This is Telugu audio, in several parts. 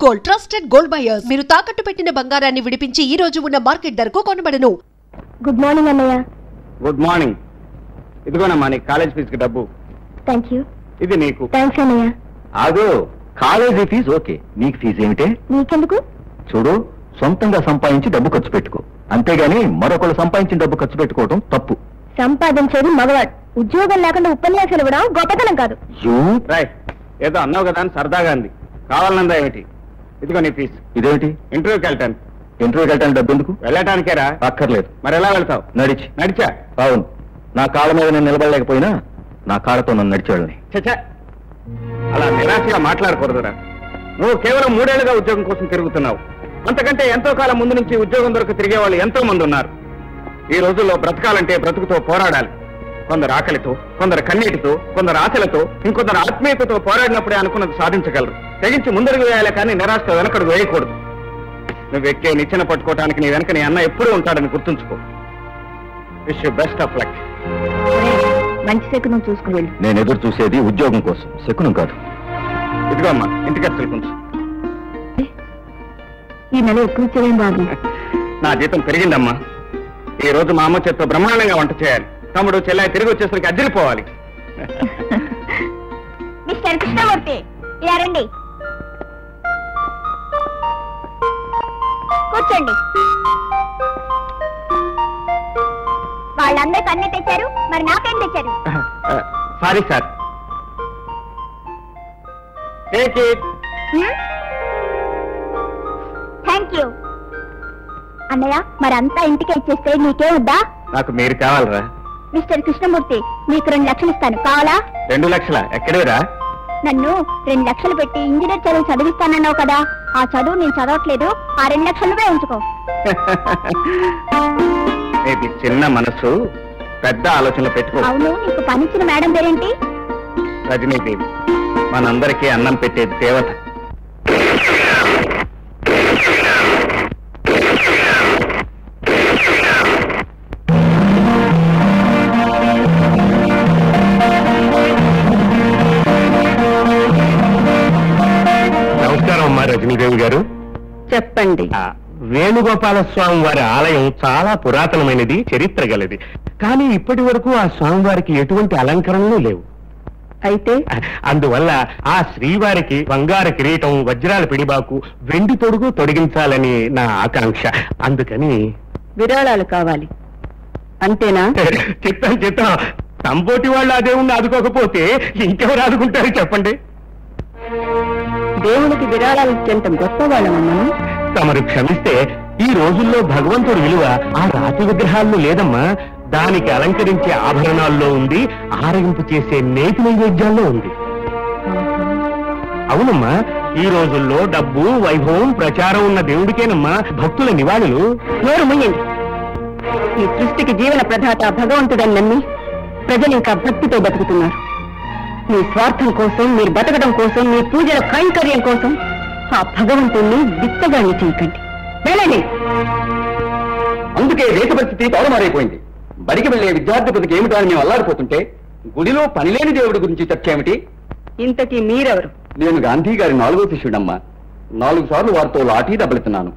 Gold, trusted gold buyers. మీరు తాకట్టు పెట్టిన బంగారాన్ని విడిపించి ఈ రోజు ఉన్న మార్కెట్ ధరకు కొనబడను. గుడ్ మార్నింగ్ అన్నయ్య. Good morning. ఇదిగోనమ్మా నీ కాలేజ్ ఫీజుకి డబ్బు. Thank you. ఇది నీకు. థ్యాంక్స్ అన్నయ్య. ఆగో, కాలేజీ ఫీజు ఓకే, నీకు ఫీజు ఏమిటే? నీకెందుకు? చూడు, సొంతంగా సంపాదించి డబ్బు ఖర్చు పెట్టుకో, అంతేగాని మరొకరు సంపాదించిన డబ్బు ఖర్చు పెట్టుకోవడం తప్పు. సంపాదించేది మగవాడు, ఉద్యోగం లేకుండా ఉపన్యాసాలు ఇవ్వడం గొప్పతనం కాదు. రైట్, ఏదో అన్నావు కదా అని సరదాగా అంది. కావాలన్నదా ఏమిటి? ఇదిగో నీ ఫీజు. ఇదేమిటి? ఇంటర్వ్యూకి వెళ్తాను. ఇంటర్వ్యూకి వెళ్ళటానికి డబ్బు ఎందుకు? వెళ్ళటానికేరా? అక్కర్లేదు. మరి ఎలా వెళ్తావు? నడిచా? అవును, నా కాళ్ళ మీద నేను నిలబడలేకపోయినా నా కాళ్ళతో నన్ను నడిచేవాళ్ళని. చచ్చా, అలా నిరాశగా మాట్లాడకూడదురా. నువ్వు కేవలం 3 ఏళ్లుగా ఉద్యోగం కోసం తిరుగుతున్నావు. అంతకంటే ఎంతో కాలం ముందు నుంచి ఉద్యోగం దొరికి తిరిగే వాళ్ళు ఎంతో మంది ఉన్నారు. ఈ రోజుల్లో బ్రతకాలంటే బ్రతుకుతో పోరాడాలి. కొందరు ఆకలితో, కొందరు కన్నీటితో, కొందరు ఆశలతో, ఇంకొందరు ఆత్మీయతతో పోరాడినప్పుడే అనుకున్నది సాధించగలరు. తెగించి ముందడుగు వేయాలి, కానీ నిరాశతో వెనకడుగు వేయకూడదు. నువ్వు ఎక్కే నిచ్చెన పట్టుకోవడానికి నీ వెనక నీ అన్న ఎప్పుడూ ఉంటాడని గుర్తుంచుకో. Wish you best of luck. మంచి శకునం చూసుకుని వెళ్ళి. నేను ఎదురు చూసేది ఉద్యోగం కోసం, శకునం కాదు. ఇదిగో అమ్మా, ఇంటికి అసలు కొంచెం. ఈ నెల ఎక్కువ చేయడం బాబు. నా జీతం పెరిగిందమ్మా. ఈ రోజు మా అమ్మ చేత్తో బ్రహ్మాండంగా వంట చేయాలి. తమ్ముడు చెల్లాయి తిరిగి వచ్చేసరికి అద్దరిపోవాలి. మిస్టర్ కృష్ణమూర్తి, ఇలా రండి, కూర్చోండి. వాళ్ళందరికి అన్నీ తెచ్చారు, మరి నాకేం తెచ్చారు? Sorry sir. Thank you. అన్నయ్య, మరి అంతా ఇంటికి ఇచ్చేస్తే నీకే వద్దా? నాకు మీరు కావాలరా? మిస్టర్ కృష్ణమూర్తి, మీకు 2 లక్షలు ఇస్తాను, కావాలా? 2 లక్షల? ఎక్కడేరా? నన్ను 2 లక్షలు పెట్టి ఇంజనీర్ చదువు చదివిస్తానన్నావు కదా, ఆ చదువు నేను చదవట్లేదు, ఆ 2 లక్షలు ఉంచుకో. ఇది చిన్న మనసు, పెద్ద ఆలోచనలు పెట్టుకో. అవును, నీకు పనిచ్చిన మేడం పేరేంటి? రజనీదేవి. మనందరికీ అన్నం పెట్టేది దేవత. నమస్కారం అమ్మా రజనీదేవి గారు. చెప్పండి. వేణుగోపాల స్వామి వారి ఆలయం చాలా పురాతనమైనది, చరిత్ర గలది. కానీ ఇప్పటి వరకు ఆ స్వామివారికి ఎటువంటి అలంకరణలు లేవు. అయితే అందువల్ల ఆ శ్రీవారికి బంగారు కిరీటం, వజ్రాల పిడిబాకు, వెండి తొడుగు తొడిగించాలని నా ఆకాంక్ష. అందుకని విరాళాలు కావాలి, అంతేనా? చిత్తం. తంబోటి వాళ్ళు ఆ దేవుణ్ణి ఆదుకోకపోతే ఇంకెవరు ఆదుకుంటారు చెప్పండి? దేవునికి విరాళాలు ఇచ్చేంత గొప్ప వాళ్ళమన్నాను. తమరు క్షమిస్తే ఈ రోజుల్లో భగవంతుడి విలువ ఆ రాతి విగ్రహాల్లో లేదమ్మా. దానికి అలంకరించే ఆభరణాల్లో ఉంది, ఆరగింపు చేసే నేతి నైవేద్యాల్లో ఉంది. అవునమ్మా, ఈ రోజుల్లో డబ్బు, వైభవం, ప్రచారం ఉన్న దేవుడికేనమ్మా భక్తుల నివాళులు. నోరు ముయ్యండి. ఈ సృష్టికి జీవన ప్రదాత భగవంతుడని నమ్మి ప్రజలు ఇంకా భక్తితో బతుకుతున్నారు. మీ స్వార్థం కోసం, మీరు బతకడం కోసం, మీ పూజల కైంకర్యం కోసం ఆ భగవంతుణ్ణి బిచ్చగాన్ని చేయకండి. వెళ్ళండి. అందుకే దేశ పరిస్థితి తారుమారైపోయింది. బడికి వెళ్లే విద్యార్థి బతికి ఏమిటో అని మేము అల్లాడిపోతుంటే గుడిలో పనిలేని దేవుడి గురించి చర్చ ఏమిటి? ఇంతకీ మీరెవరు? నేను గాంధీ గారి 4వ శిష్యుడమ్మా. 4 సార్లు వారితో లాఠీ దెబ్బలుతున్నాను,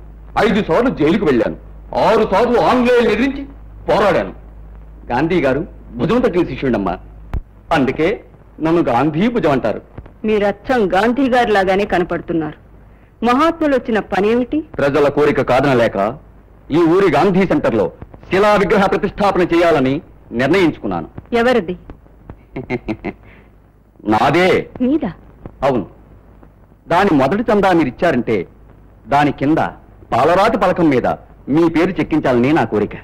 5 సార్లు జైలుకు వెళ్ళాను, 6 సార్లు ఆంగ్లేయులు ఎదిరించి పోరాడాను. గాంధీ గారు భుజం తట్టిన శిష్యుడమ్మా. అందుకే నన్ను గాంధీ భుజం అంటారు. మీరచ్చం గాంధీ గారి లాగానే కనపడుతున్నారు. మహాత్ములు వచ్చిన పనేమిటి? ప్రజల కోరిక కాదనలేక ఈ ఊరి గాంధీ సెంటర్లో శిలా విగ్రహ ప్రతిష్టాపన చేయాలని నిర్ణయించుకున్నాను. ఎవరిది? నాదే. మీదా? అవును. దాని మొదటి చందా మీరిచ్చారంటే దాని కింద పాలరాతి పలకం మీద మీ పేరు చెక్కించాలని నా కోరిక.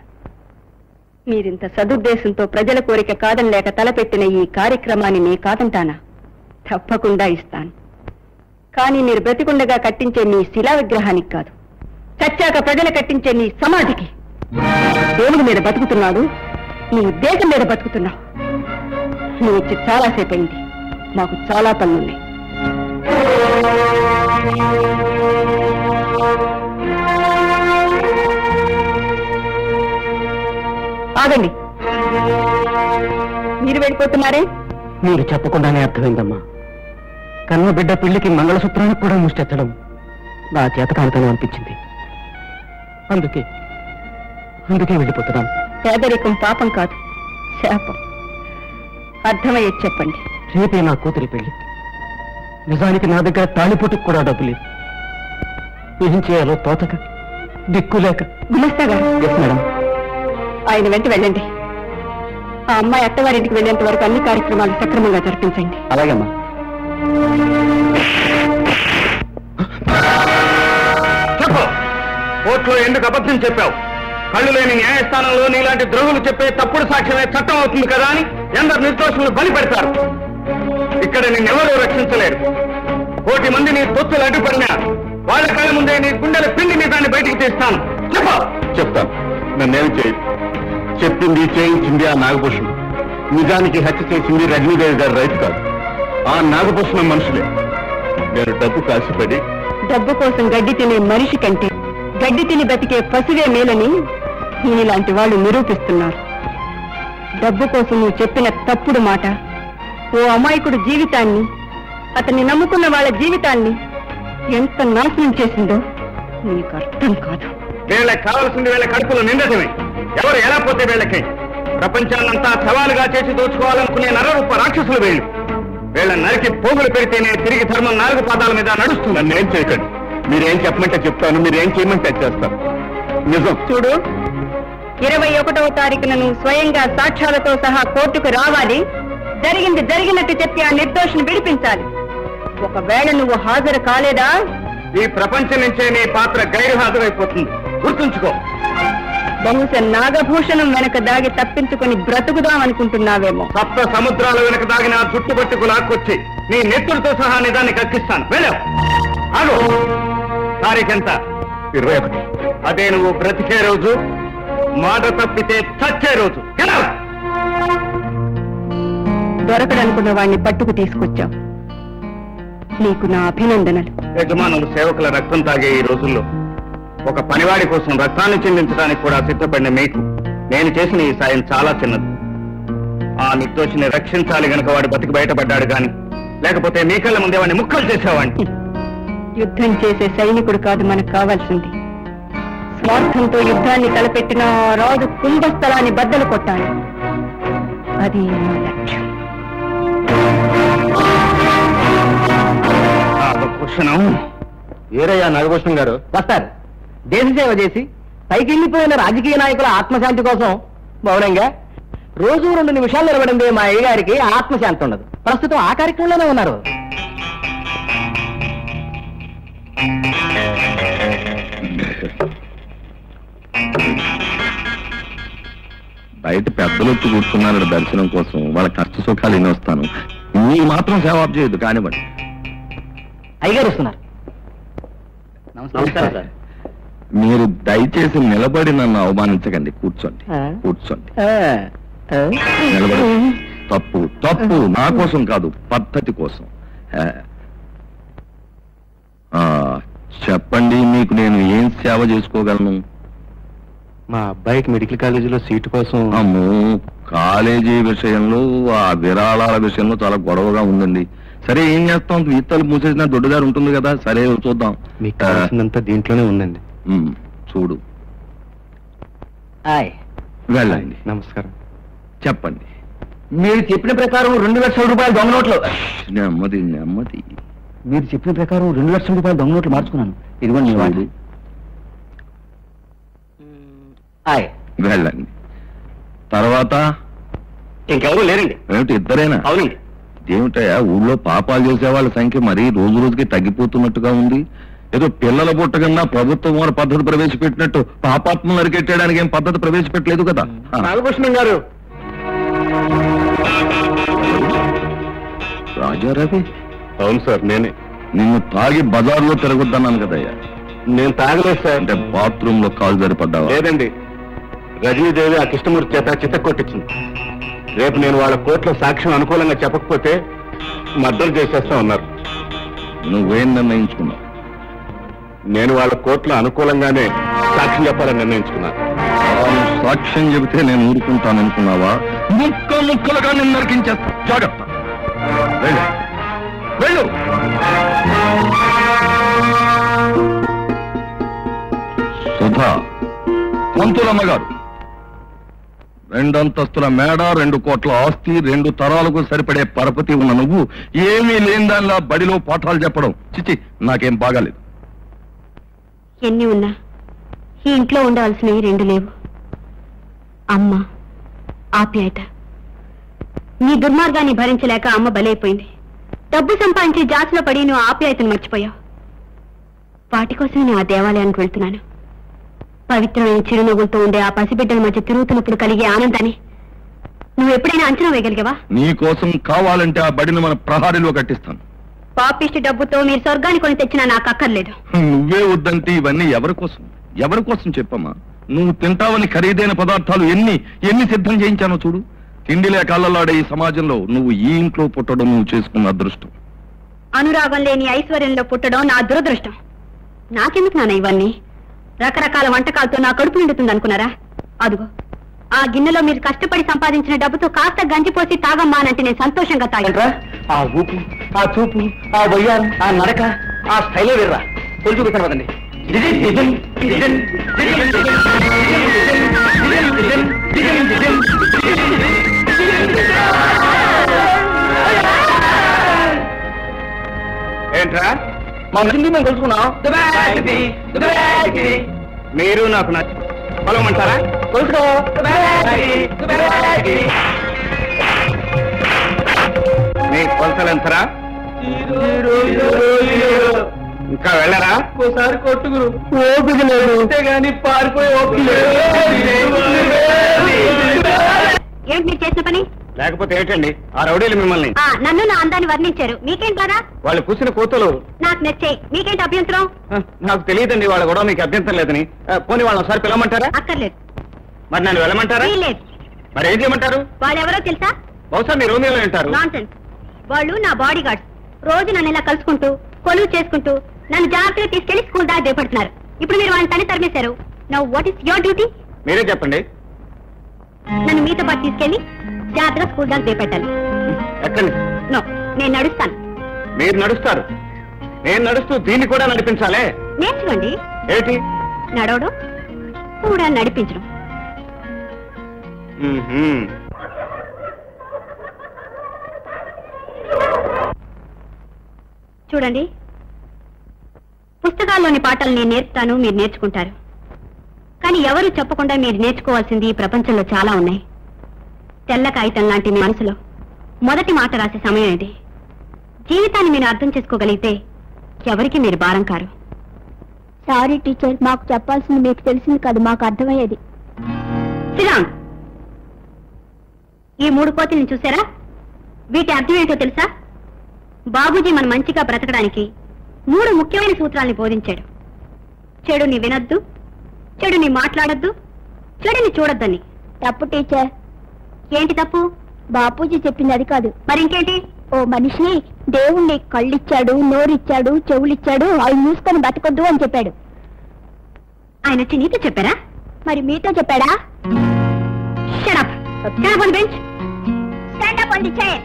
మీరింత సదుద్దేశంతో ప్రజల కోరిక కాదనలేక తలపెట్టిన ఈ కార్యక్రమాన్ని నీ కాదంటానా? తప్పకుండా ఇస్తాను. కానీ మీరు బ్రతికుండగా కట్టించే మీ శిలా విగ్రహానికి కాదు, చచ్చాక ప్రజలు కట్టించే నీ సమాధికి. దేవుడి మీద బతుకుతున్నాడు, నీ దేశం మీద బతుకుతున్నావు. నువ్వు వచ్చి చాలాసేపు అయింది, మాకు చాలా పనులున్నాయి. ఆగండి. మీరు వెళ్ళిపోతున్నారే? మీరు చెప్పకుండానే అర్థమైందమ్మా. కన్న బిడ్డ పెళ్లికి మంగళసూత్రానికి కూడా ముష్టెత్తడం నా చేతకానితనం అనిపించింది. అందుకే వెళ్ళిపోతున్నాను. పేదరికం పాపం కాదు, శాపం. అర్థమయ్యేది చెప్పండి. రేపే నా కూతురి పెళ్లి. నిజానికి నా దగ్గర తాళిపోటుకు కూడా డబ్బు లేదు. ఏం చేయాలో తోతక, దిక్కులేక. గుమస్తా గారు, మేడం, ఆయన వెంట వెళ్ళండి. ఆ అమ్మాయి అత్తవారింటికి వెళ్ళేంత వరకు అన్ని కార్యక్రమాలు సక్రమంగా జరిపించండి. అలాగేమ్మా. చెప్పు, కోర్టులో ఎందుకు అబద్ధం చెప్పావు? కళ్ళు లేని న్యాయస్థానంలో నీలాంటి ద్రోహులు చెప్పే తప్పుడు సాక్ష్యమే చట్టం అవుతుంది కదా అని ఎందరు నిర్దోషులు బలి పెడతారు. ఇక్కడ నిన్నెవరూ రక్షించలేరు. 1,000 మంది నీ తొత్తులు అడ్డుపడినా వాళ్ళ కళ్ళ ముందే నీ గుండెల పిండి నీ దాన్ని బయటికి తీస్తాను. చెప్తాను. నన్నేం చేయదు. చెప్పింది చేయించింది ఆ నాగభూషణం. నిజానికి హత్య చేసింది రజనీదేవి గారి రైతు కాదు, ఆ నాగభూషణం మనుషులే. నేను డబ్బు కాసిపడి డబ్బు కోసం గడ్డి తినే మనిషి కంటే గడ్డి తిని బతికే పశువే మేలని ఈయనలాంటి వాళ్ళు నిరూపిస్తున్నారు. డబ్బు కోసం నువ్వు చెప్పిన తప్పుడు మాట ఓ అమాయకుడు జీవితాన్ని, అతన్ని నమ్ముకున్న వాళ్ళ జీవితాన్ని ఎంత నాశనం చేసిందో నీకు అర్థం కాదు. వీళ్ళకి కావాల్సింది వీళ్ళ కడుపులో నిండటమే. ఎవరు ఎలా పోతే వీళ్ళకి ప్రపంచాన్నంతా సవాలుగా చేసి దోచుకోవాలనుకునే నరరూప రాక్షసులు వీళ్ళు. వీళ్ళ నరికి పోగులు పెడితేనే తిరిగి ధర్మం 4 పాదాల మీద నడుస్తుంది. నన్నేం చేయకండి. మీరేం చెప్పమంటే చెప్తాను, మీరేం చేయమంటే చేస్తాను. నిజం. చూడు, 21వ తారీఖున నువ్వు స్వయంగా సాక్ష్యాలతో సహా కోర్టుకు రావాలి. జరిగింది జరిగినట్టు చెప్పి ఆ నిర్దోషిని విడిపించాలి. ఒకవేళ నువ్వు హాజరు కాలేదా ఈ ప్రపంచం నుంచే నీ పాత్ర గైరు హాజరైపోతుంది. గుర్తుంచుకో. బహుశా నాగభూషణం వెనక దాగి తప్పించుకొని బ్రతుకుదామనుకుంటున్నావేమో. 7 సముద్రాల వెనక దాగిన చుట్టుపట్టుకు లాక్కొచ్చి నీ నెత్తులతో సహా నిదాన్ని కక్కిస్తాను. వెళ్ళావు. ఆగు. తారీఖెంత? 21. అదే నువ్వు బ్రతికే రోజు, మాట తప్పితే చచ్చే రోజు. దొరకడనుకున్న వాణ్ణి పట్టుకు తీసుకొచ్చావు. నీకు నా అభినందనలు. యజమానులు సేవకుల రక్తం తాగే ఈ రోజుల్లో ఒక పనివాడి కోసం రక్తాన్ని చెందించడానికి కూడా సిద్ధపడిన మీకు నేను చేసిన ఈ సాయం చాలా చిన్నది. ఆ నిర్దోషిని రక్షించాలి గనక వాడు బతికి బయటపడ్డాడు గాని, లేకపోతే మీ కళ్ళ ముందే వాడిని ముక్కలు చేసేవాడిని. యుద్ధం చేసే సైనికుడు కాదు మనకు కావాల్సింది. స్వార్థంతో యుద్ధాన్ని తలపెట్టిన రాజు కుంభస్థలాన్ని బద్దలు కొట్టాలి. అది నా లక్ష్యం. ఏరయ్యా నాగభూషణం గారు? వస్తారు. దేశ సేవ చేసి పైకి వెళ్ళిపోయిన రాజకీయ నాయకుల ఆత్మశాంతి కోసం మౌనంగా రోజు 2 నిమిషాలు నిలబడింది మా అయ్య గారికి ఆత్మశాంతి ఉండదు. ప్రస్తుతం ఆ కార్యక్రమంలోనే ఉన్నారు. బయట పెద్దలు వచ్చి కూర్చున్నారు దర్శనం కోసం. వాళ్ళ కష్ట సుఖాలు ఎన్ని వస్తాను. మీరు మాత్రం సేవ ఆప్ చేయొద్దు. కానివ్వండి. అయ్యగారు వస్తున్నారు. నమస్కారం సార్. మీరు దయచేసి నిలబడి నన్ను అవమానించకండి. కూర్చోండి, కూర్చోండి. నిలబడి. తప్పు తప్పు. నా కోసం కాదు, పద్ధతి కోసం. చెప్పండి, మీకు నేను ఏం సేవ చేసుకోగలను? మా అబ్బాయికి మెడికల్ కాలేజీలో సీటు కోసం. అమ్మో, కాలేజీ విషయంలో, ఆ విరాళాల విషయంలో చాలా గొడవగా ఉందండి. సరే, ఏం చేస్తాం? ఈతలు మూసేసిన దొడ్డుదారు ఉంటుంది కదా. సరే, చూద్దాం. మీకు కావాల్సిందంతా దీంట్లోనే ఉందండి. చూడు. వెళ్ళండి. నమస్కారం. చెప్పండి. మీరు చెప్పిన ప్రకారం 2 లక్షల రూపాయలు దొంగ నోట్లు. నెమ్మది నెమ్మది. మీరు చెప్పిన ప్రకారం 2 లక్షల రూపాయలు దొంగ నోట్లు మార్చుకున్నాను. ఇదిగోండి. వెళ్ళండి. తర్వాత ఇంకెవరూ లేరండి. ఏమిటి, ఇద్దరేనా? అవునండి. ఏమిటయా, ఊళ్ళో పాపాలు చేసే వాళ్ళ సంఖ్య మరీ రోజు రోజుకి తగ్గిపోతున్నట్టుగా ఉంది. ఏదో పిల్లల పుట్టకన్నా ప్రభుత్వం వారి పద్ధతి ప్రవేశపెట్టినట్టు పాపాత్మలు అరికెట్టడానికి ఏం పద్ధతి ప్రవేశపెట్టలేదు కదా. నాగభూషణం గారు. రాజారవి? అవును సార్, నేనే. నిన్ను తాగి బజార్లో తిరగొద్దన్నాను కదయ్యా. నేను తాగలేదు సార్. అంటే బాత్రూమ్ లో కాలు సరిపడ్డావా? లేదండి. రజనీదేవి ఆ కృష్ణమూర్తి చేత చిత్త కొట్టించింది. రేపు నేను వాళ్ళ కోర్టులో సాక్ష్యం అనుకూలంగా చెప్పకపోతే మద్దతు చేసేస్తా ఉన్నారు. నువ్వేం నిర్ణయించుకున్నావు? నేను వాళ్ళ కోర్టులో అనుకూలంగానే సాక్ష్యం చెప్పాలని నిర్ణయించుకున్నాను. సాక్ష్యం చెబితే నేను ఊరుకుంటాను అనుకున్నావా? ముక్కలుగా నేను నరికించేస్తా. జాగ్రత్త. వెళ్ళు. పంతులమ్మ గారు, 2 అంతస్తుల మేడ, 2 కోట్ల ఆస్తి, 2 తరాలకు సరిపడే పరపతి ఉన్న నువ్వు ఏమీ లేని దానిలా బడిలో పాఠాలు చెప్పడం చిచి నాకేం బాగాలేదు. ఎన్ని ఉన్నా ఈ ఇంట్లో ఉండవలసినవి 2 లేవు. అమ్మ, ఆప్యాయత. నీ దుర్మార్గాన్ని భరించలేక అమ్మ బలైపోయింది. డబ్బు సంపాదించి జాతిలో పడి నువ్వు ఆప్యాయతను మర్చిపోయావు. వాటి కోసం నేను ఆ దేవాలయానికి వెళ్తున్నాను. పవిత్రమైన చిరునవ్వులతో ఉండే ఆ పసిబిడ్డల మధ్య తిరుగుతున్నప్పుడు కలిగే ఆనందాన్ని నువ్వు ఎప్పుడైనా అంచనా వేయగలిగావా? నీ కోసం కావాలంటే ఆ బడిని మన ప్రహారీలో కట్టిస్తాను. పాపిష్టి డబ్బుతో మీరు స్వర్గాన్ని కొని తెచ్చినా నాకు అక్కర్లేదు. నువ్వే వద్దంటే ఇవన్నీ ఎవరి కోసం చెప్పమ్మా. నువ్వు తింటావని ఖరీదైన పదార్థాలు ఎన్ని సిద్ధం చేయించానో చూడు. తిండిలే కళ్ళలాడే ఈ సమాజంలో నువ్వు ఈ ఇంట్లో పుట్టడం నువ్వు చేసుకున్న అదృష్టం. అనురాగం లేని ఐశ్వర్యంలో పుట్టడం నా దురదృష్టం. నాకెందుకు నాన్న ఇవన్నీ? రకరకాల వంటకాలతో నా కడుపు నిండుతుంది అనుకున్నారా? అదుగో ఆ గిన్నెలో మీరు కష్టపడి సంపాదించిన డబ్బుతో కాస్త గంజిపోసి తాగమ్మానంటే నేను సంతోషంగా తాగంట్రా. ఆ ఊపు, ఆ చూపు, ఆ వయ్యారం, ఆ నడక, ఆ స్టైలే వేర్రా. కొంచెం కనవదండి. ఏంట్రా మా నచ్చింది మేము కలుసుకున్నాం. మీరు నాకు నచ్చి పొలమంటారా? కలుసుకో. మీ కొలతలెంతరా? ఇంకా వెళ్ళరా? ఒకసారి కొట్టుకురు ఓపిక లేదు, అంతేగాని పారిపోయి ఓపిక లేదు. ఏమిటి మీరు చేసిన పని? లేకపోతే ఏంటండి ఆ రౌడీలు మిమ్మల్ని? నన్ను నా అందాన్ని వర్ణించారు, మీకేం కదా? వాళ్ళు కూసిన కూతులు నాకు నచ్చాయి, మీకేంటి అభ్యంతరం? నాకు తెలియదండి వాళ్ళ కూడా మీకు అభ్యంతరం లేదని. పోనీ వాళ్ళని ఒకసారి పిలవమంటారా? అక్కర్లేదు. మరి నన్ను వెళ్ళమంటారా? లేదు. మరి ఏం చేయమంటారు? వాళ్ళెవరో తెలుసా? బహుశా మీరు రోమియోలో ఉంటారు. నాన్సెన్స్. వాళ్ళు నా బాడీ గార్డ్స్. రోజు నన్ను ఇలా కలుసుకుంటూ కొలువు చేసుకుంటూ నన్ను జాగ్రత్తగా తీసుకెళ్లి స్కూల్ దాకా దేపడుతున్నారు. ఇప్పుడు మీరు వాళ్ళని తని తరిమేశారు. Now what is your duty? మీరే చెప్పండి. నన్ను మీతో పాటు తీసుకెళ్లి జాగ్రత్తగా స్కూల్ దాకా దేపెట్టాలి. ఎక్కండి. నో, నేను నడుస్తాను. మీరు నడుస్తారు, నేను నడుస్తూ దీన్ని కూడా నడిపించాలే. నేర్చుకోండి. ఏంటి? నడవడం కూడా నడిపించడం. చూడండి, పుస్తకాల్లోని పాఠాలు నేను నేర్పుతాను, మీరు నేర్చుకుంటారు. కానీ ఎవరు చెప్పకుండా మీరు నేర్చుకోవాల్సింది ఈ ప్రపంచంలో చాలా ఉన్నాయి. తెల్ల కాగితం లాంటి మీ మనసులో మొదటి మాట రాసే సమయం ఇది. జీవితాన్ని మీరు అర్థం చేసుకోగలిగితే ఎవరికి మీరు భారం కారు. సారీ టీచర్, మాకు చెప్పాల్సింది మీకు తెలిసింది కాదు, మాకు అర్థమయ్యేది. శ్రీరామ్, ఈ 3 కోతుల్ని చూసారా? వీటి అర్థం ఏంటో తెలుసా? బాబూజీ మన మంచిగా బ్రతకడానికి 3 ముఖ్యమైన సూత్రాల్ని బోధించాడు. చెడుని వినొద్దు, చెడుని మాట్లాడొద్దు, చెడుని చూడొద్దని. తప్పు టీచర్. ఏంటి తప్పు? బాపూజీ చెప్పింది అది కాదు. మరింకేంటి? ఓ మనిషి దేవుణ్ణి కళ్ళిచ్చాడు, నోరిచ్చాడు, చెవులిచ్చాడు, అవి మూసుకొని బతకొద్దు అని చెప్పాడు. ఆయన వచ్చి నీతో చెప్పారా? మరి మీతో చెప్పాడా? Shut up. Stand up on the bench. Stand up on the chair.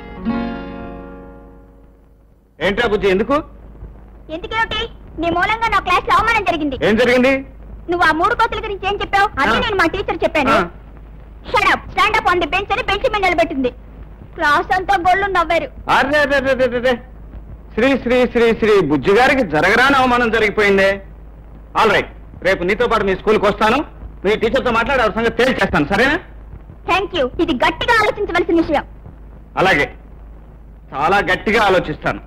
ఏంట్రా బుజ్జి, ఎందుకు? ఎందుకేమిటి? నీ మూలంగా నా క్లాస్ లో అవమానం జరిగింది. ఏం జరిగింది? నువ్వు ఆ 3 కోతుల గురించి ఏం చెప్పావు? అదే నేను మా టీచర్ చెప్పాను. Shut up, stand up on the bench అని బెంచ్ మీద నిలబెట్టింది. క్లాస్ అంతా గోళ్ళు నవ్వారు. అరే, శ్రీ శ్రీ శ్రీ శ్రీ బుజ్జి గారికి జరగరాని అవమానం జరిగిపోయిందే. ఆల్ రైట్, రేపు నీతో పాటు మీ స్కూల్కి వస్తాను, మీ టీచర్తో మాట్లాడి ఆ సంగతి తేల్చేస్తాను, సరేనా? Thank you. ఇది గట్టిగా ఆలోచించవలసిన విషయం. అలాగే, చాలా గట్టిగా ఆలోచిస్తాను.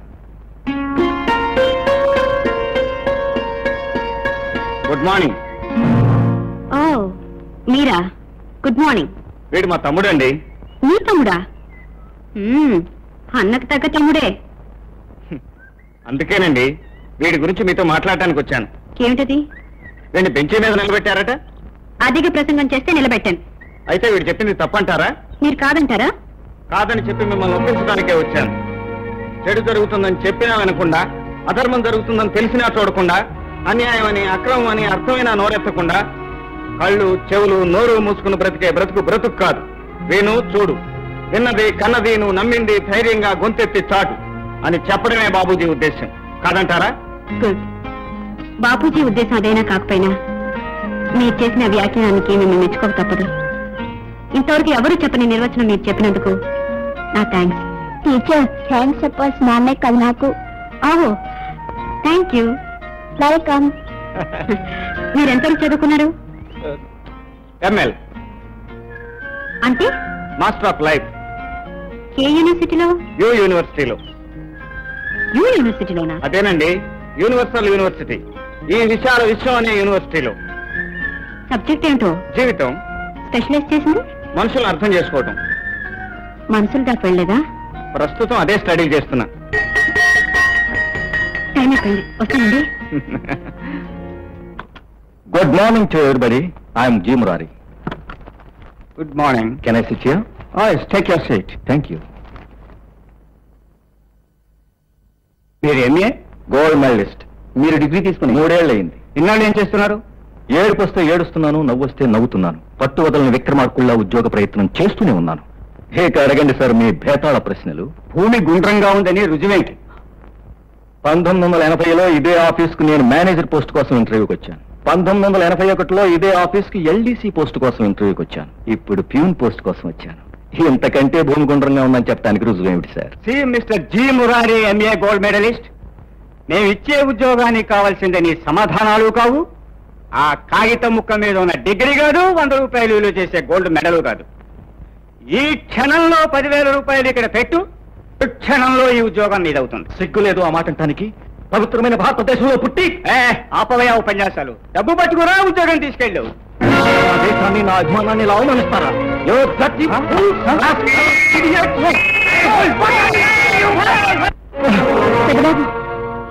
Good morning. ఓ మీరా? Good morning. వీడు మా తమ్ముడండి. మీ తమ్ముడా? అన్నకు తగ్గ తమ్ముడే. అందుకేనండి వీడి గురించి మీతో మాట్లాడటానికి వచ్చాను. ఏమిటది? వీడిని బెంచీ మీద నిలబెట్టారట. అధిక ప్రసంగం చేస్తే నిలబెట్టాను. అయితే వీడు చెప్పింది తప్పంటారా? మీరు కాదంటారా? కాదని చెప్పి మిమ్మల్ని ఒప్పించడానికే వచ్చాను. చెడు జరుగుతుందని చెప్పినా వినకుండా, అధర్మం జరుగుతుందని తెలిసినా చూడకుండా, అన్యాయం అని, అక్రమం అని అర్థమైనా నోరెత్తకుండా, కళ్ళు చెవులు నోరు మూసుకుని బ్రతికే బ్రతుకు కాదు. విను, చూడు, విన్నది కన్నది నువ్వు నమ్మింది ధైర్యంగా గొంతెత్తి చాటు అని చెప్పడమే బాబూజీ ఉద్దేశం. కాదంటారా? గుడ్. బాపూజీ ఉద్దేశం అదైనా కాకపోయినా మీరు చేసిన వ్యాఖ్యానానికి మిమ్మల్ని మెచ్చుకోక తప్పదు. ఇంతవరకు ఎవరు చెప్పని నిర్వచనం మీరు చెప్పినందుకు నా థ్యాంక్స్. టీచర్ థ్యాంక్స్ చెప్పాల్సిన నాన్నే కదా నాకు. ఆహో, థ్యాంక్ యూ. వెల్కమ్. మీరెంతవరకు చదువుకున్నారు? ఎంఎల్ అంటే మాస్టర్ ఆఫ్ లైఫ్. ఏ యూనివర్సిటీలో? యూ యూనివర్సిటీలో. యూ యూనివర్సిటీలోనా? అదేనండి, యూనివర్సల్ యూనివర్సిటీ, ఈ విశాల విశ్వం అనే యూనివర్సిటీలో. సబ్జెక్ట్ ఏంటో? జీవితం. స్పెషలైజ్ చేసింది మనుషులను అర్థం చేసుకోవటం. మనుషులు దాకా వెళ్ళలేదా? ప్రస్తుతం అదే స్టడీ చేస్తున్నా. టైం అయిపోయింది, వస్తానండి. Good morning to everybody. I'm G Murari. Good morning. Can I sit here? Yes, take your seat. Thank you. మీరు ఎంఏ గోల్డ్ మెడలిస్ట్. మీరు డిగ్రీ తీసుకుని 3 ఏళ్ళు అయింది. ఇన్నాళ్ళు ఏం చేస్తున్నారు? ఏడుపు వస్తే ఏడుస్తున్నాను, నవ్వు వస్తే నవ్వుతున్నాను. పట్టు వదలని విక్రమార్కుల్లా ఉద్యోగ ప్రయత్నం చేస్తూనే ఉన్నాను. ఇక అడగండి సార్ మీ భేతాళ ప్రశ్నలు. భూమి గుండ్రంగా ఉందని రుజువేంటి? 1980లో ఇదే ఆఫీస్కు నేను మేనేజర్ పోస్ట్ కోసం ఇంటర్వ్యూకి వచ్చాను. 1981లో ఇదే ఆఫీస్కి ఎల్డీసీ పోస్ట్ కోసం ఇంటర్వ్యూకి వచ్చాను. ఇప్పుడు ప్యూన్ పోస్ట్ కోసం వచ్చాను. ఇంతకంటే భూమి గుండ్రంగా ఉందని చెప్పడానికి రుజువేమిటి sir? See mister G Murari, MA gold medalist, మేము ఇచ్చే ఉద్యోగానికి కావాల్సిందే నీ సమాధానాలు కావు, ఆ కాగితం ముక్క మీద ఉన్న డిగ్రీ కాదు, 100 రూపాయలు విలువ చేసే గోల్డ్ మెడల్ కాదు. ఈ క్షణంలో 10,000 రూపాయలు ఇక్కడ పెట్టు, క్షణంలో ఈ ఉద్యోగం నీదవుతుంది. సిగ్గులేదు ఆ మాట అంటానికి? పవిత్రమైన భారతదేశంలో పుట్టి ఆపవయా ఉపన్యాసాలు. డబ్బు పట్టుకురా, ఉద్యోగం తీసుకెళ్ళు. నా దేశాన్ని, నా అభిమానాన్ని ఇలా అవమానిస్తారా? పెద్దబాబు,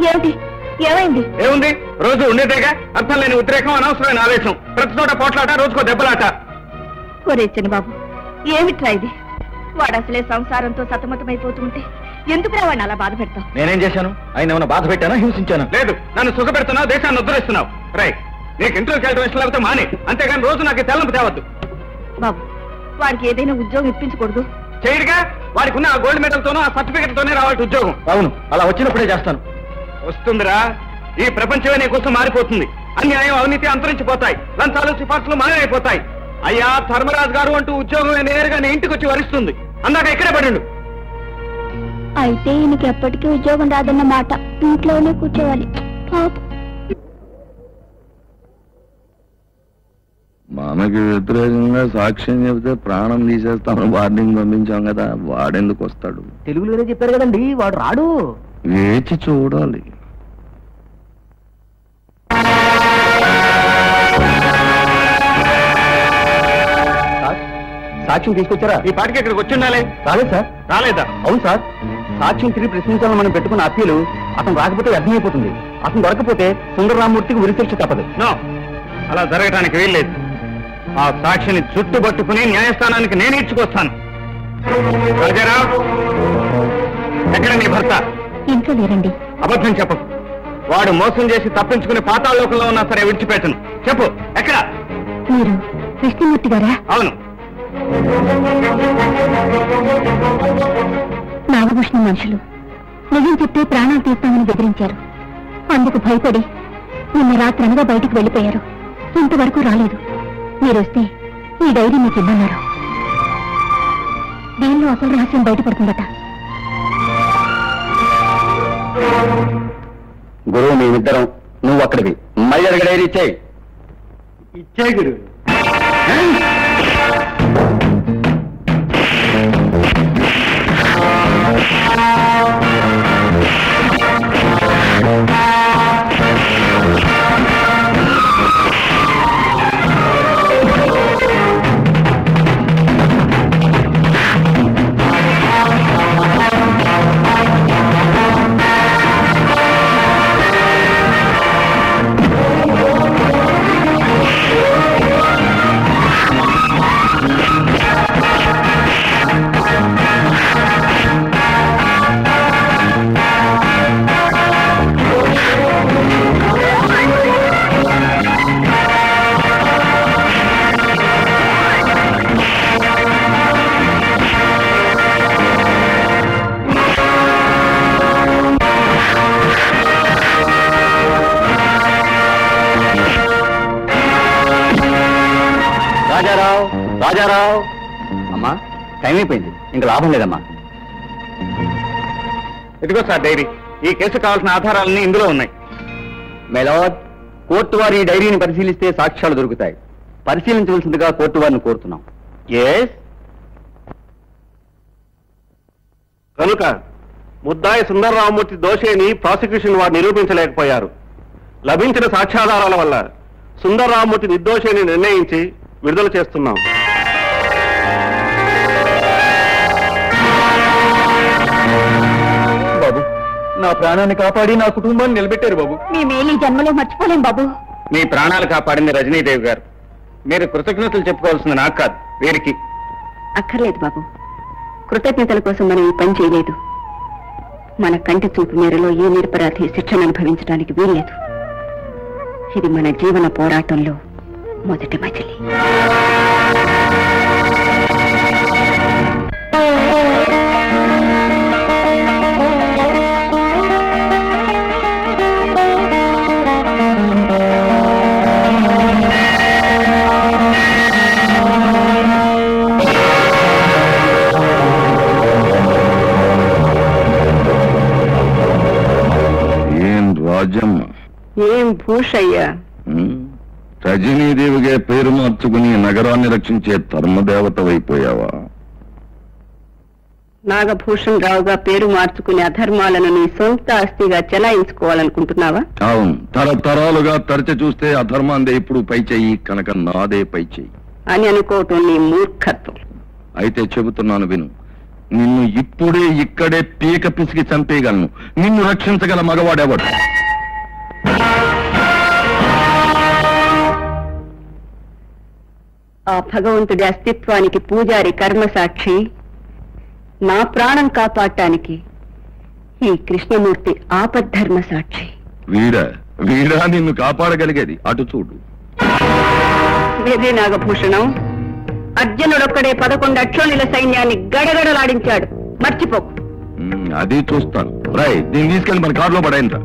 ఏమిటి, ఏమైంది? ఏముంది, రోజు ఉండేదేగా. అర్థం లేని ఉద్రేకం, అనవసరమైన ఆవేశం, ప్రతి చోట పోట్లాట, రోజుకో దెబ్బలాట. ఒరే చిన్నబాబు, ఏమిట్రా ఇది? వాడు అసలే సంసారంతో సతమతమైపోతుంటే ఎందుకు వాడిని అలా బాధ పెడతావు? నేనేం చేశాను? ఆయన ఏమైనా బాధ పెట్టానా, హింసించాను? లేదు, నన్ను సుఖపెడుతున్నావు, దేశాన్ని ఉద్ధరిస్తున్నావు. రై, నీకు ఇంటర్వ్యూకి వెళ్ళడం ఇష్టం లేకపోతే మానే, అంతేగాని రోజు నాకు తెల్లంపు తేవద్దు. బాబు, వాడికి ఏదైనా ఉద్యోగం ఇప్పించకూడదు? చేయడుగా, వాడికి ఉన్న ఆ గోల్డ్ మెడల్ తోనూ, ఆ సర్టిఫికెట్ తోనే రావాలి ఉద్యోగం. అవును, అలా వచ్చినప్పుడే చేస్తాను. వస్తుందిరా, ఈ ప్రపంచమే నీ కోసం మారిపోతుంది. అన్యాయం, అవినీతి అంతరించిపోతాయి, లంచాలు, సిఫార్సులు మాయమైపోతాయి. అయ్యా ధర్మరాజు గారు అంటూ ఉద్యోగం నేరుగా నీ ఇంటికి వచ్చి వరిస్తుంది. అందాక ఇక్కడే పడిండు. అయితే ఈయనకి ఎప్పటికీ ఉద్యోగం రాదన్న మాట. ఇంట్లోనే కూర్చోవాలి. పాపం. మనకి వ్యతిరేకంగా సాక్ష్యం చెబితే ప్రాణం తీసేస్తామని వార్నింగ్ పంపించాం కదా, వాడెందుకు వస్తాడు? తెలుగులోనే చెప్పారు కదండి, వాడు రాడు. వేచి చూడాలి. సాక్ష్యం తీసుకొచ్చారా? ఈ పాటికి ఇక్కడికి వచ్చి ఉండాలి. రాలేదు సార్. రాలేదా? అవును సార్, సాక్ష్యం తిరిగి ప్రశ్నించాలని మనం పెట్టుకున్న అప్పీలు అతను రాకపోతే వ్యర్థమైపోతుంది. అతను దొరకపోతే సుందరరామూర్తికి ఉరిశిక్ష తప్పదు. నో, అలా జరగటానికి వీల్లేదు. ఆ సాక్షిని చుట్టుపట్టుకుని న్యాయస్థానానికి నేను ఇచ్చుకొస్తాను. రాజారావు, ఎక్కడ నీ భర్త? ఇంట్లో లేరండి. అబద్ధం చెప్పకు. వాడు మోసం చేసి తప్పించుకుని పాతాళలోకంలో ఉన్నా సరే విడిచిపెట్టను. చెప్పు, ఎక్కడ? మీరు కృష్ణమూర్తి గారా? అవును. నాగభూషణం మనుషులు నిజం చెప్తే ప్రాణాలు తీస్తామని బెదిరించారు. అందుకు భయపడి నిన్న రాత్రి అనగా బయటికి వెళ్ళిపోయారు. ఇంతవరకు రాలేదు. మీరొస్తే ఈ డైరీ మీకు ఇమ్మన్నారు. దీనిలో అసలు రహస్యం బయటపడుతుందట. గురువు మేమిద్దరం, నువ్వు అక్కడివి. మళ్ళీ అడిగి డైరీ ఇచ్చేయి. ఇచ్చే గురు. రాజారావు రాజారావు. అమ్మా టైం అయిపోయింది, ఇంకా లాభం లేదమ్మా. ఇదిగో సార్ డైరీ. ఈ కేసు కావాల్సిన ఆధారాలన్నీ ఇందులో ఉన్నాయి. మేలాడ్, కోర్టు వారి ఈ డైరీని పరిశీలిస్తే సాక్ష్యాలు దొరుకుతాయి. పరిశీలించవలసిందిగా కోర్టు వారిని కోరుతున్నాం. ఎస్. కనుక ముద్దాయి సుందరరామమూర్తి దోషిని ప్రాసిక్యూషన్ వారు నిరూపించలేకపోయారు. లభించిన సాక్ష్యాధారాల వల్ల సుందరరామమూర్తి నిర్దోషిని నిర్ణయించి విడుదల చేస్తున్నాం. బాబు, నా ప్రాణాన్ని కాపాడి నా కుటుంబాన్ని నిలబెట్టారు బాబు. మేమేలి జన్మలో మర్చిపోలేం బాబు. మీ ప్రాణాలు కాపాడింది రజనీదేవి గారు. మీరు కృతజ్ఞతలు చెప్పుకోవాల్సింది నాకు కాదు, వీరికి. అక్కర్లేదు బాబు, కృతజ్ఞతల కోసం మనం ఈ పని చేయలేదు. మన కంటి చూపు మేరలో ఏ నిరపరాధి శిక్షను అనుభవించడానికి వీల్లేదు. ఇది మన జీవన పోరాటంలో మొదటి మజిలీ. రాజమ్మ, ఏం భూషయ్యా, రజనీదేవిగా పేరు మార్చుకుని నగరాన్ని రక్షించే ధర్మదేవతవైపోయావా? నాగభూషణ్ రావుగా పేరు మార్చుకునే అధర్మాలను నీ సొంత ఆస్తిగా చెలాయించుకోవాలనుకుంటున్నావా? అవును, తరతరాలుగా తరచి చూస్తే అధర్మాందే ఇప్పుడు పై చెయ్యి, కనుక నాదే పై చెయ్యి అని అనుకోవటం నీ మూర్ఖత్వం. అయితే చెబుతున్నాను విను. నిన్ను ఇప్పుడే ఇక్కడే పీక పిసికి చంపేయగలను. నిన్ను రక్షించగల మగవాడెవడు? ఆ భగవంతుడి అస్తిత్వానికి పూజారి కర్మసాక్షి, నా ప్రాణం కాపాడటానికి ఈ కృష్ణమూర్తి ఆపద్ధర్మ సాక్షి. వీడా నిన్ను కాపాడగలిగేది? అటు చూడు. వేదే నాగభూషణం, అర్జునుడొక్కడే 11 అక్షోణుల సైన్యాన్ని గడగడలాడించాడు, మర్చిపోకు. అది చూస్తాను. రై, దీన్ని తీసుకెళ్ళి మన కారులో పడైందా?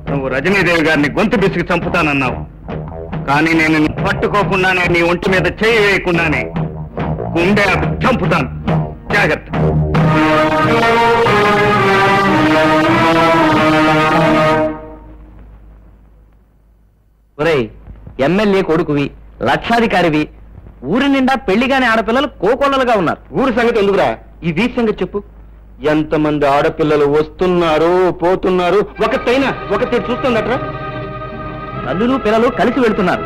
నువ్వు రజనీదేవి గారిని గొంతు బిసికి చంపుతానన్నావు. కానీ నేను పట్టుకోకుండానే, నీ ఒంటి మీద చేయి వేయకుండానే గుండె చంపుతాను. జాగ్రత్త. ఒరేయ్, ఎమ్మెల్యే కొడుకువి, లక్షాధికారివి, ఊరి నిండా పెళ్లిగానే ఆడపిల్లలు కోకొల్లలుగా ఉన్నారు. ఊరి సంగతి ఎందుకురా, ఈ వీధి సంగతి చెప్పు. ఎంతమంది ఆడపిల్లలు వస్తున్నారు, పోతున్నారు. ఒకటైనా ఒకటి చూస్తుందట్రా. తల్లులు పిల్లలు కలిసి వెళ్తున్నారు.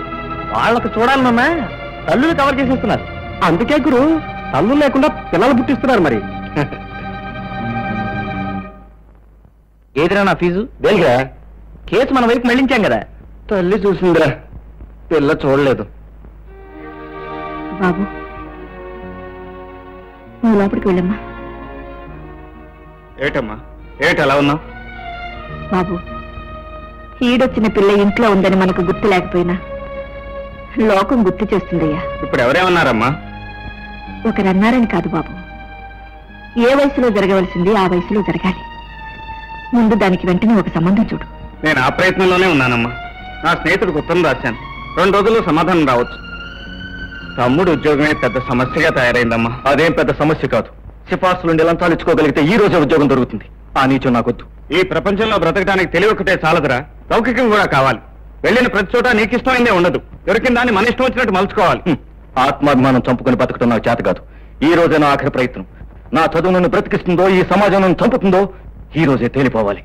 వాళ్ళకు చూడాలన్నా తల్లులు కవర్ చేసేస్తున్నారు. అందుకే గురు, తల్లు లేకుండా పిల్లలు పుట్టిస్తున్నారు. మరి ఏదిరా నా ఫీజు? దేనిగా? కేసు మన వైపు మళ్ళించాం కదా. తల్లి చూసిందిరా, పిల్ల చూడలేదు. బాబు, నువ్వు లోపలికి వెళ్ళమ్మా. ఏటమ్మా, ఏట ఎలా ఉన్నావు? బాబు, ఈడొచ్చిన పిల్ల ఇంట్లో ఉందని మనకు గుర్తు లేకపోయినా లోకం గుర్తు చేస్తుందయ్యా. ఇప్పుడు ఎవరేమన్నారమ్మా? ఒకరన్నారని కాదు బాబు, ఏ వయసులో జరగవలసింది ఆ వయసులో జరగాలి. ముందు దానికి వెంటనే ఒక సంబంధం చూడు. నేను ఆ ప్రయత్నంలోనే ఉన్నానమ్మా. నా స్నేహితుడికి ఉత్తరం రాశాను, 2 రోజుల్లో సమాధానం రావచ్చు. తమ్ముడు ఉద్యోగమే పెద్ద సమస్యగా తయారైందమ్మా. అదేం పెద్ద సమస్య కాదు. సిఫార్సులుండి లంచాలు ఇచ్చుకోగలిగితే ఈ రోజే ఉద్యోగం దొరుకుతుంది. ఆ నీచం నాకొద్దు. ఈ ప్రపంచంలో బ్రతకడానికి తెలివి ఒకటే చాలదురా, లౌకికం కూడా కావాలి. వెళ్ళిన ప్రతి చోట నీకు ఇష్టమైందే ఉండదు. దొరికిన దాన్ని మన ఇష్టం వచ్చినట్టు మలుచుకోవాలి. ఆత్మాభిమానం చంపుకొని బతకడం నాకు చేత కాదు. ఈ రోజే నా ఆఖరి ప్రయత్నం. నా చదువు నన్ను బ్రతికిస్తుందో ఈ సమాజం నన్ను చంపుతుందో ఈ రోజే తేలిపోవాలి.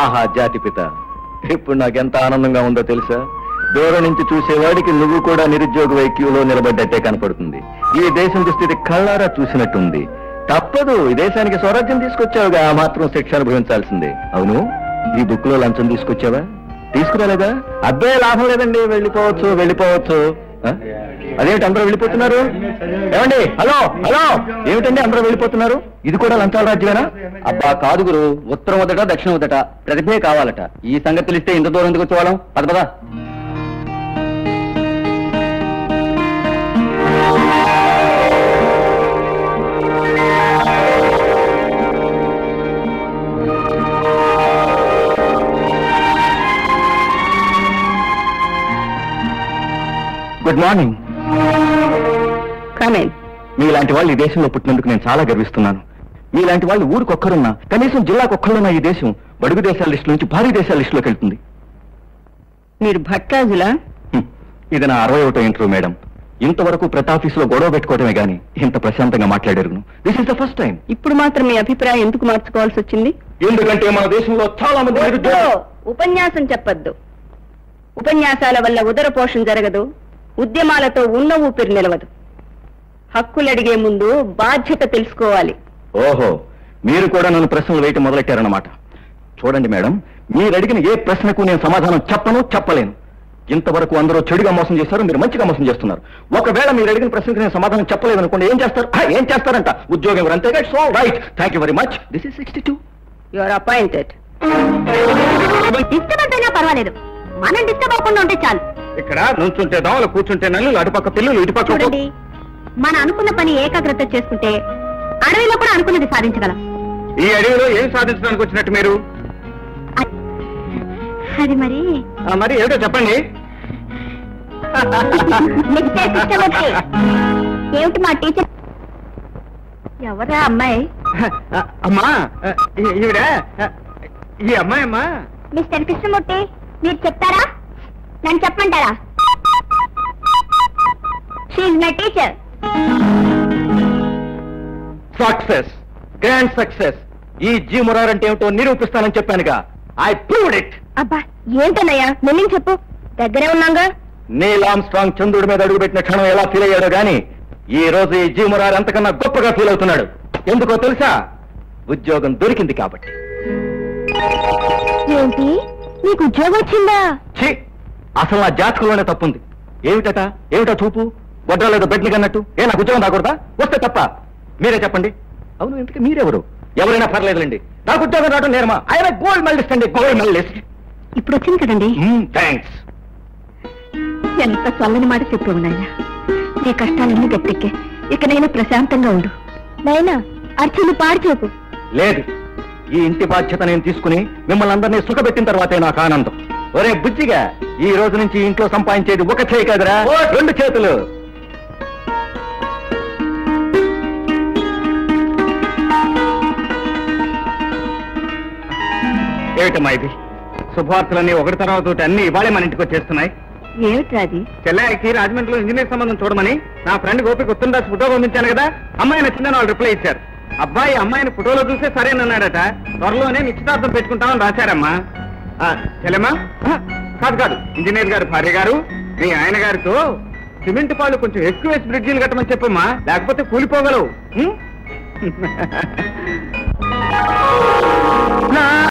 ఆహా జాతిపిత, ఇప్పుడు నాకెంత ఆనందంగా ఉందో తెలుసా? దూరం నుంచి చూసేవాడికి నువ్వు కూడా నిరుద్యోగ క్యూలో నిలబడ్డట్టే కనపడుతుంది. ఈ దేశం దుస్థితి కళ్ళారా చూసినట్టుంది. తప్పదు, ఈ దేశానికి స్వరాజ్యం తీసుకొచ్చావుగా, ఆ మాత్రం శిక్ష అనుభవించాల్సిందే. అవును, ఈ బుక్ లో లంచం తీసుకొచ్చావా? తీసుకురాలేదా? అబ్బే లాభం లేదండి, వెళ్ళిపోవచ్చు. అదేమిటి అందరూ వెళ్ళిపోతున్నారు? ఏమండి, హలో హలో, ఏమిటండి అందరూ వెళ్ళిపోతున్నారు? ఇది కూడా లంచాల రాజ్యమేనా? అబ్బా కాదు గురు, ఉత్తరం వదట దక్షిణం వదట, ప్రతిభే కావాలట. ఈ సంగతి తెలిస్తే ఇంత దూరం ఎందుకు వచ్చేవాళ్ళం? పద. Good morning. మీలాంటి వాళ్ళు ఈ దేశంలో పుట్టినందుకు నేను చాలా గర్విస్తున్నాను. మీలాంటి వాళ్ళు ఊరికొక్కరున్నా, కనీసం జిల్లాకొక్కరున్నా ఈ దేశం బడుగు దేశాల లిస్టు నుంచి భారీ దేశాల లిస్టులోకి వెళ్తుంది. మీరు భట్రాజులా? ఇది నా 61వ ఇంటర్వ్యూ మేడం. ఇంతవరకు ప్రతి ఆఫీసులో గొడవ పెట్టుకోవడమే గానీ ఇంత ప్రశాంతంగా మాట్లాడారు. This is the first time. ఇప్పుడు మాత్రం మీ అభిప్రాయం ఎందుకు మార్చుకోవాల్సి వచ్చింది? ఎందుకంటే మన దేశంలో చాలా మంది ఉపన్యాసం చెప్పొద్దు. ఉపన్యాసాల వల్ల ఉదర పోషణ జరగదు, ఉద్యమాలతో ఉన్న ఊపిరి నిలవదు. హక్కులడిగే ముందు బాధ్యత తెలుసుకోవాలి. ఓహో, మీరు కూడా నన్ను ప్రశ్నలు వేయటం మొదలెట్టారన్నమాట. చూడండి మేడం, మీరు అడిగిన ఏ ప్రశ్నకు నేను సమాధానం చెప్పలేను. ఇంతవరకు అందరూ చెడుగా మోసం చేశారు, మీరు మంచిగా మోసం చేస్తున్నారు. ఒకవేళ మీరు అడిగిన ప్రశ్నకు నేను సమాధానం చెప్పలేదనుకోండి, ఏం చేస్తారంట? ఉద్యోగం అంతేగా. So right, thank you very much. This is 62. You are appointed. Disturbance అయినా పర్వాలేదు, మనం డిస్టర్బ్ అవ్వకుండా ఉంటే చాలు. ఇక్కడ నుంచుంటే దోమలు, కూర్చుంటే నల్లులు, అటుపక్క పిల్లులు, ఇటుపక్క. చూడండి, మన అనుకున్న పని ఏకాగ్రత చేసుకుంటే అడవిలో కూడా అనుకున్నది సాధించగలం. ఈ అడవిలో ఏం సాధించడానికి వచ్చినట్టు మీరు? అది మరి ఏమిటో చెప్పండి. ఏమిటి మా టీచర్? ఎవరా అమ్మాయి? అమ్మా, ఈవిడ ఈ అమ్మాయి అమ్మా. మిస్టర్ కృష్ణమూర్తి, మీరు చెప్తారా, నన్ను చెప్పమంటారా? She is my teacher. Success, grand success. ఈ జీ మురార్ అంటే ఏమిటో నిరూపిస్తానని చెప్పానుగా. I proved it. అబ్బా ఏంటన్నయ్యా, నువ్వు చెప్పు, దగ్గరే ఉన్నాగా. నీల్ ఆర్మ్స్ట్రాంగ్ చంద్రుడి మీద అడుగుపెట్టిన క్షణం ఎలా ఫీల్ అయ్యాడో గానీ ఈ రోజు ఈ జీ మురార్ అంతకన్నా గొప్పగా ఫీల్ అవుతున్నాడు. ఎందుకో తెలుసా? ఉద్యోగం దొరికింది కాబట్టి. ఏంటి, నీకు ఉద్యోగం వచ్చిందా? ఛీ, అసలు నా జాతకంలోనే తప్పుంది. ఏమిటా చూపు? గొడ్డలేదో బెడ్లు కన్నట్టు. నాకు ఉద్యోగం రాకూడదా? వస్తే తప్ప? మీరే చెప్పండి. అవును, ఇంతకీ మీరెవరు? ఎవరైనా పర్లేదులేండి, నాకు ఉద్యోగం రావడం నేరమా? ఆయన గోల్డ్ మెడలిస్ట్ అండి, గోల్డ్ మెడలిస్ట్. ఇప్పుడు వచ్చింది కదండి. థ్యాంక్స్. ఎంత చల్లని మాట చెప్పావు నాయన. నీ కష్టాలన్నీ గట్టెక్కే, ఇక నేను ప్రశాంతంగా ఉండు. నాయనా, అర్చన పాడు చూపు. లేదు, ఈ ఇంటి బాధ్యత నేను తీసుకుని మిమ్మల్ని అందరినీ సుఖపెట్టిన తర్వాతే నాకు ఆనందం. ఒరే బుజ్జిగా, ఈ రోజు నుంచి ఇంట్లో సంపాదించేది ఒక చేయి కాదురా, 2 చేతులు. ఏమిటమ్మా ఇది? శుభవార్తలన్నీ ఒకటి తర్వాత ఒకటి అన్ని ఇవాళే మన ఇంటికి వచ్చేస్తున్నాయి. ఏమిట్రాది? చెల్లాయికి రాజమండ్రిలో ఇంజనీర్ సంబంధం చూడమని నా ఫ్రెండ్ గోపికి ఉత్తరం రాసి ఫోటో పంపించాను కదా. అమ్మాయి నచ్చిందని వాళ్ళు రిప్లై ఇచ్చారు. అబ్బాయి అమ్మాయిని ఫోటోలో చూస్తే సరేనన్నాడట. త్వరలోనే నిశ్చితార్థం పెట్టుకుంటామని రాశారమ్మా. చెల్లెమ్మా, కాదు, ఇంజనీర్ గారు భార్య గారు మీ ఆయన గారితో సిమెంట్ పాలు కొంచెం ఎక్కువ వేసి బ్రిడ్జీలు కట్టమని చెప్పమ్మా, లేకపోతే కూలిపోగలవు.